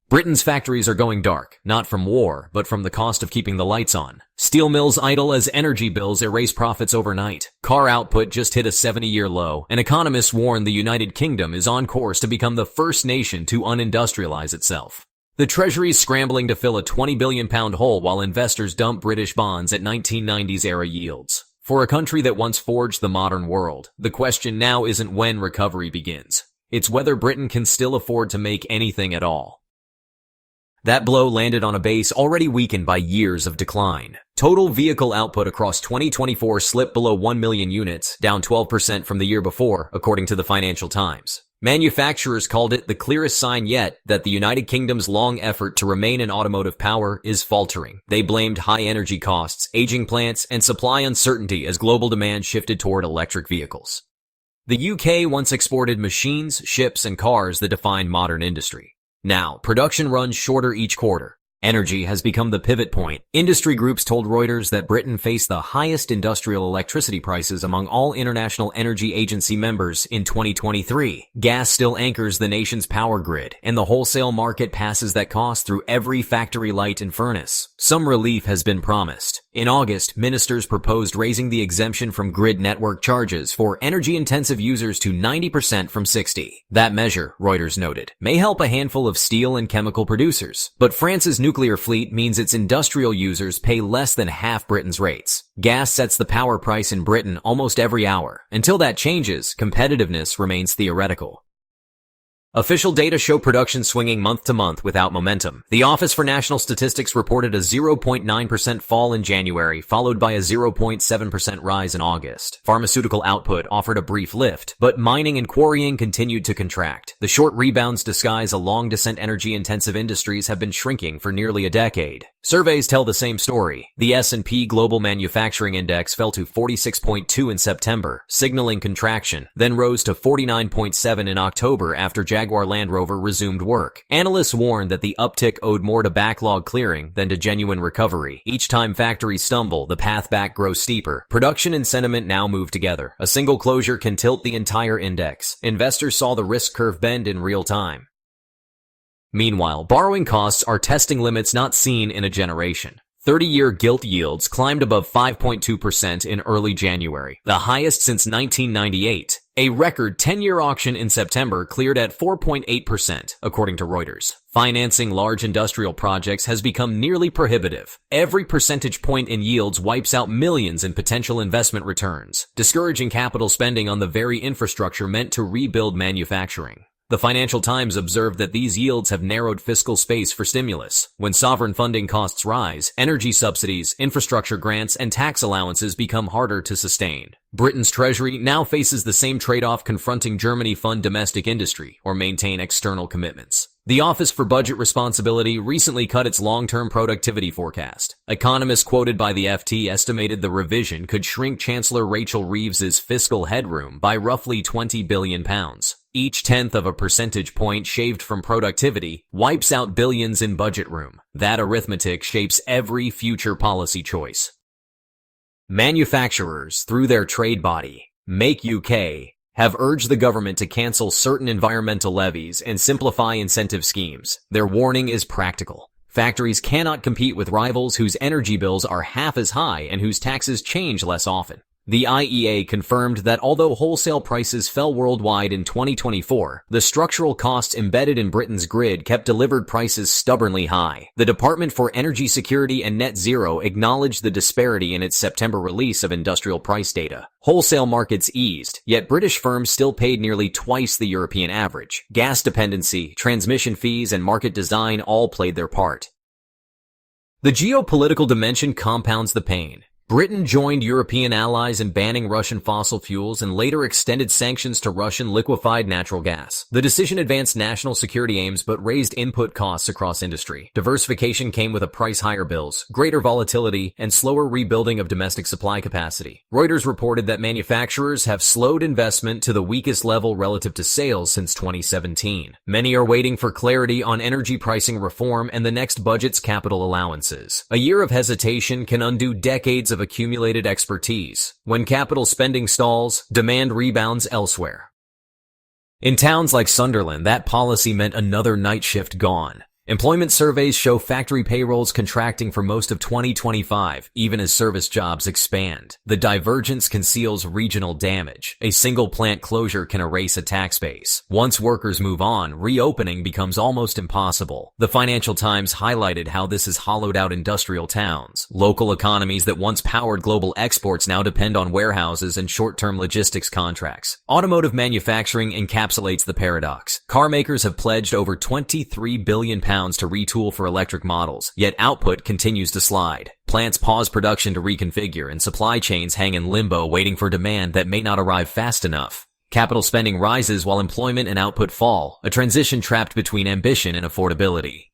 Britain's factories are going dark, not from war, but from the cost of keeping the lights on. Steel mills idle as energy bills erase profits overnight. Car output just hit a 70-year low, and economists warn the United Kingdom is on course to become the first nation to unindustrialize itself. The Treasury is scrambling to fill a £20 billion hole while investors dump British bonds at 1990s-era yields. For a country that once forged the modern world, the question now isn't when recovery begins. It's whether Britain can still afford to make anything at all. That blow landed on a base already weakened by years of decline. Total vehicle output across 2024 slipped below 1 million units, down 12% from the year before, according to the Financial Times. Manufacturers called it the clearest sign yet that the United Kingdom's long effort to remain an automotive power is faltering. They blamed high energy costs, aging plants, and supply uncertainty as global demand shifted toward electric vehicles. The UK once exported machines, ships, and cars that defined modern industry. Now, production runs shorter each quarter. Energy has become the pivot point. Industry groups told Reuters that Britain faced the highest industrial electricity prices among all International Energy Agency members in 2023. Gas still anchors the nation's power grid, and the wholesale market passes that cost through every factory light and furnace. Some relief has been promised. In August, ministers proposed raising the exemption from grid network charges for energy-intensive users to 90% from 60%. That measure, Reuters noted, may help a handful of steel and chemical producers, but France's nuclear fleet means its industrial users pay less than half Britain's rates. Gas sets the power price in Britain almost every hour. Until that changes, competitiveness remains theoretical. Official data show production swinging month to month without momentum. The Office for National Statistics reported a 0.9% fall in January, followed by a 0.7% rise in August. Pharmaceutical output offered a brief lift, but mining and quarrying continued to contract. The short rebounds disguise a long descent. Energy-intensive industries have been shrinking for nearly a decade. Surveys tell the same story. The S&P Global Manufacturing Index fell to 46.2 in September, signaling contraction, then rose to 49.7 in October after Jaguar Land Rover resumed work. Analysts warned that the uptick owed more to backlog clearing than to genuine recovery. Each time factories stumble, the path back grows steeper. Production and sentiment now move together. A single closure can tilt the entire index. Investors saw the risk curve bend in real time. Meanwhile, borrowing costs are testing limits not seen in a generation. 30-year gilt yields climbed above 5.2% in early January, the highest since 1998. A record 10-year auction in September cleared at 4.8%, according to Reuters. Financing large industrial projects has become nearly prohibitive. Every percentage point in yields wipes out millions in potential investment returns, discouraging capital spending on the very infrastructure meant to rebuild manufacturing. The Financial Times observed that these yields have narrowed fiscal space for stimulus. When sovereign funding costs rise, energy subsidies, infrastructure grants, and tax allowances become harder to sustain. Britain's Treasury now faces the same trade-off confronting Germany: fund domestic industry or maintain external commitments. The Office for Budget Responsibility recently cut its long-term productivity forecast. Economists quoted by the FT estimated the revision could shrink Chancellor Rachel Reeves's fiscal headroom by roughly £20 billion. Each tenth of a percentage point shaved from productivity wipes out billions in budget room. That arithmetic shapes every future policy choice. Manufacturers, through their trade body, Make UK, have urged the government to cancel certain environmental levies and simplify incentive schemes. Their warning is practical. Factories cannot compete with rivals whose energy bills are half as high and whose taxes change less often. The IEA confirmed that although wholesale prices fell worldwide in 2024, the structural costs embedded in Britain's grid kept delivered prices stubbornly high. The Department for Energy Security and Net Zero acknowledged the disparity in its September release of industrial price data. Wholesale markets eased, yet British firms still paid nearly twice the European average. Gas dependency, transmission fees, and market design all played their part. The geopolitical dimension compounds the pain. Britain joined European allies in banning Russian fossil fuels and later extended sanctions to Russian liquefied natural gas. The decision advanced national security aims but raised input costs across industry. Diversification came with a price higher bills, greater volatility, and slower rebuilding of domestic supply capacity. Reuters reported that manufacturers have slowed investment to the weakest level relative to sales since 2017. Many are waiting for clarity on energy pricing reform and the next budget's capital allowances. A year of hesitation can undo decades of accumulated expertise. When capital spending stalls, demand rebounds elsewhere. In towns like Sunderland, that policy meant another night shift gone. Employment surveys show factory payrolls contracting for most of 2025, even as service jobs expand. The divergence conceals regional damage. A single plant closure can erase a tax base. Once workers move on, reopening becomes almost impossible. The Financial Times highlighted how this has hollowed out industrial towns. Local economies that once powered global exports now depend on warehouses and short-term logistics contracts. Automotive manufacturing encapsulates the paradox. Car makers have pledged over £23 billion to retool for electric models, yet output continues to slide. Plants pause production to reconfigure, and supply chains hang in limbo waiting for demand that may not arrive fast enough. Capital spending rises while employment and output fall, a transition trapped between ambition and affordability.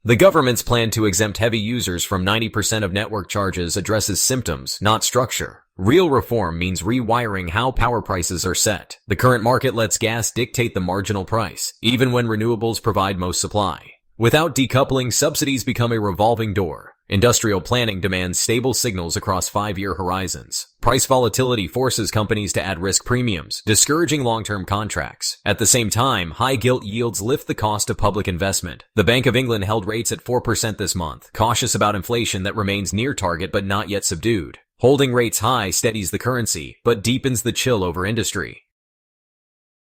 The government's plan to exempt heavy users from 90% of network charges addresses symptoms, not structure. Real reform means rewiring how power prices are set. The current market lets gas dictate the marginal price, even when renewables provide most supply. Without decoupling, subsidies become a revolving door. Industrial planning demands stable signals across 5-year horizons. Price volatility forces companies to add risk premiums, discouraging long-term contracts. At the same time, high gilt yields lift the cost of public investment. The Bank of England held rates at 4% this month, cautious about inflation that remains near target but not yet subdued. Holding rates high steadies the currency, but deepens the chill over industry.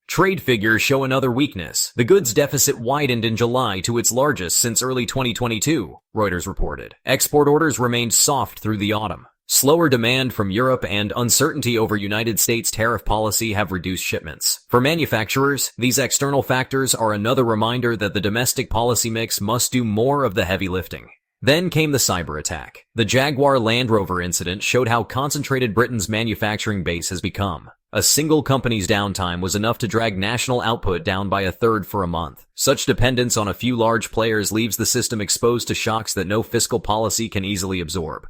Trade figures show another weakness. The goods deficit widened in July to its largest since early 2022, Reuters reported. Export orders remained soft through the autumn. Slower demand from Europe and uncertainty over United States tariff policy have reduced shipments. For manufacturers, these external factors are another reminder that the domestic policy mix must do more of the heavy lifting. Then came the cyber attack. The Jaguar Land Rover incident showed how concentrated Britain's manufacturing base has become. A single company's downtime was enough to drag national output down by a third for a month. Such dependence on a few large players leaves the system exposed to shocks that no fiscal policy can easily absorb.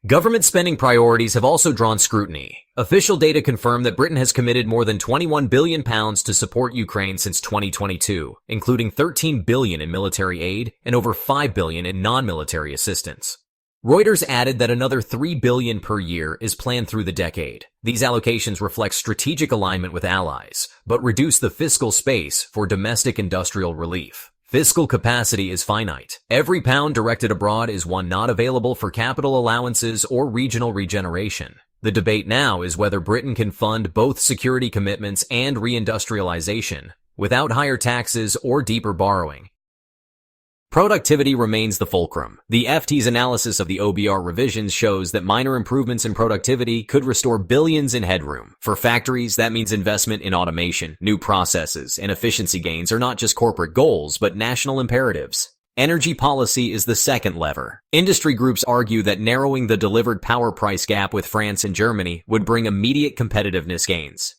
Government spending priorities have also drawn scrutiny. Official data confirm that Britain has committed more than £21 billion to support Ukraine since 2022, including $13 billion in military aid and over $5 billion in non-military assistance. Reuters added that another $3 billion per year is planned through the decade. These allocations reflect strategic alignment with allies, but reduce the fiscal space for domestic industrial relief. Fiscal capacity is finite. Every pound directed abroad is one not available for capital allowances or regional regeneration. The debate now is whether Britain can fund both security commitments and reindustrialization without higher taxes or deeper borrowing. Productivity remains the fulcrum. The FT's analysis of the OBR revisions shows that minor improvements in productivity could restore billions in headroom. For factories, that means investment in automation, new processes, and efficiency gains are not just corporate goals, but national imperatives. Energy policy is the second lever. Industry groups argue that narrowing the delivered power price gap with France and Germany would bring immediate competitiveness gains.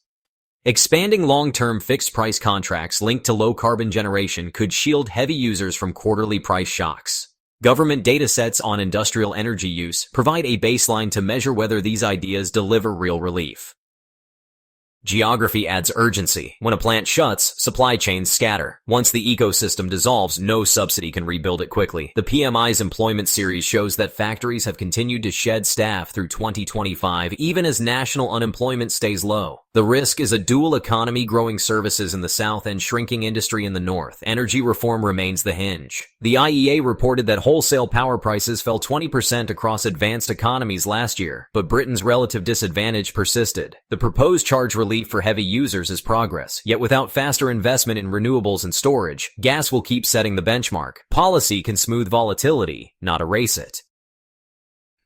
Expanding long-term fixed-price contracts linked to low-carbon generation could shield heavy users from quarterly price shocks. Government datasets on industrial energy use provide a baseline to measure whether these ideas deliver real relief. Geography adds urgency. When a plant shuts, supply chains scatter. Once the ecosystem dissolves, no subsidy can rebuild it quickly. The PMI's employment series shows that factories have continued to shed staff through 2025, even as national unemployment stays low. The risk is a dual economy, growing services in the south and shrinking industry in the north. Energy reform remains the hinge. The IEA reported that wholesale power prices fell 20% across advanced economies last year, but Britain's relative disadvantage persisted. The proposed charge relief for heavy users is progress, yet without faster investment in renewables and storage, gas will keep setting the benchmark. Policy can smooth volatility, not erase it.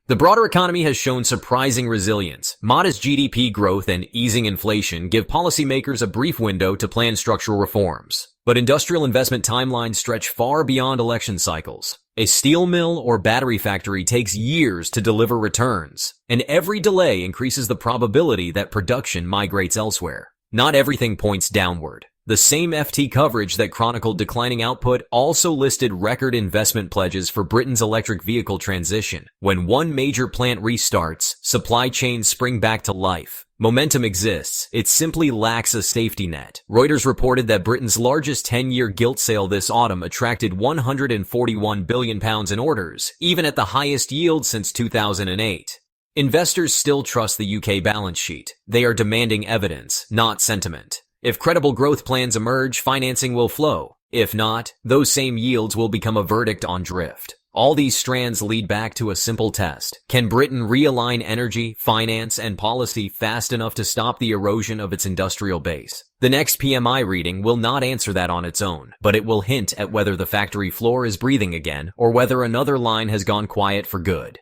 The broader economy has shown surprising resilience. Modest GDP growth and easing inflation give policymakers a brief window to plan structural reforms. But industrial investment timelines stretch far beyond election cycles. A steel mill or battery factory takes years to deliver returns, and every delay increases the probability that production migrates elsewhere. Not everything points downward. The same FT coverage that chronicled declining output also listed record investment pledges for Britain's electric vehicle transition. When one major plant restarts, supply chains spring back to life. Momentum exists, it simply lacks a safety net. Reuters reported that Britain's largest 10-year gilt sale this autumn attracted £141 billion in orders, even at the highest yield since 2008. Investors still trust the UK balance sheet. They are demanding evidence, not sentiment. If credible growth plans emerge, financing will flow. If not, those same yields will become a verdict on drift. All these strands lead back to a simple test. Can Britain realign energy, finance, and policy fast enough to stop the erosion of its industrial base? The next PMI reading will not answer that on its own, but it will hint at whether the factory floor is breathing again or whether another line has gone quiet for good.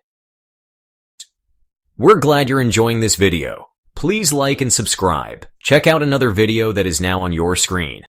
We're glad you're enjoying this video. Please like and subscribe. Check out another video that is now on your screen.